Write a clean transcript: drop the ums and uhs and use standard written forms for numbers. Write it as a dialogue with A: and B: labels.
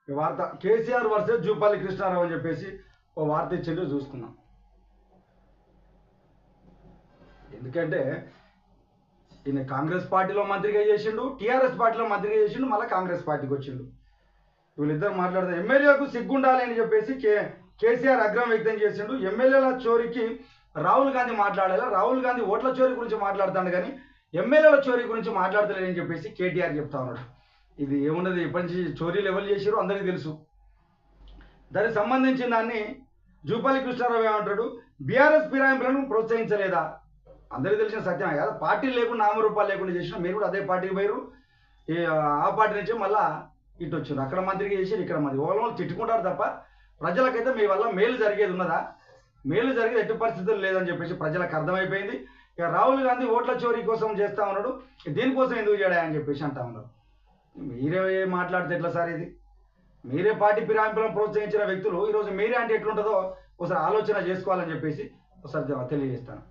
A: ఈ వార్త కేసీఆర్ వర్సెస్ జూపల్లి కృష్ణారావు అని చెప్పేసి ఓ వార్త ఇచ్చిండు, చూసుకున్నాం. ఎందుకంటే ఈయన కాంగ్రెస్ పార్టీలో మంత్రిగా చేసిండు, టీఆర్ఎస్ పార్టీలో మంత్రిగా చేసిండు, మళ్ళీ కాంగ్రెస్ పార్టీకి వచ్చిండు. వీళ్ళిద్దరు మాట్లాడతారు. ఎమ్మెల్యేలకు సిగ్గుండాలి అని చెప్పేసి కేసీఆర్ ఆగ్రహం వ్యక్తం చేసిండు. ఎమ్మెల్యేల చోరీకి రాహుల్ గాంధీ మాట్లాడాలి, రాహుల్ గాంధీ ఓట్ల చోరీ గురించి మాట్లాడుతాడు కానీ ఎమ్మెల్యేల చోరీ గురించి మాట్లాడతలేదని చెప్పేసి కేటీఆర్ చెప్తా ఉన్నాడు. ఇది ఏమున్నది, ఎప్పటి నుంచి చోరీలు ఎవరు చేసారో అందరికీ తెలుసు. దానికి సంబంధించిన దాన్ని జూపల్లి కృష్ణారావు ఏమంటాడు, బీఆర్ఎస్ ఫిరాయింపులను ప్రోత్సహించలేదా? అందరికీ తెలిసిన సత్యమే కదా. పార్టీలు లేకుండా నామరూపాలు లేకుండా చేసిన మీరు కూడా అదే పార్టీకి పోయారు. ఆ పార్టీ నుంచి మళ్ళీ ఇటు వచ్చింది. అక్కడ మంత్రికి చేసి ఇక్కడ మంత్రి ఓళ్ళు తిట్టుకుంటారు తప్ప ప్రజలకైతే మీ వల్ల మేలు జరిగేది ఉన్నదా? మేలు జరిగేది ఎట్టి పరిస్థితులు లేదని చెప్పేసి ప్రజలకు అర్థమైపోయింది. ఇక రాహుల్ గాంధీ ఓట్ల చోరీ కోసం చేస్తా ఉన్నాడు, దీనికోసం ఎందుకు చేయడా అని చెప్పేసి అంటా ఉన్నారు. మీరే మాట్లాడితే ఎట్లా సార్? ఇది మీరే పార్టీ ఫిరాయింపులను ప్రోత్సహించిన వ్యక్తులు ఈరోజు మీరే అంటే ఎట్లుంటుందో ఒకసారి ఆలోచన చేసుకోవాలని చెప్పేసి ఒకసారి తెలియజేస్తాను.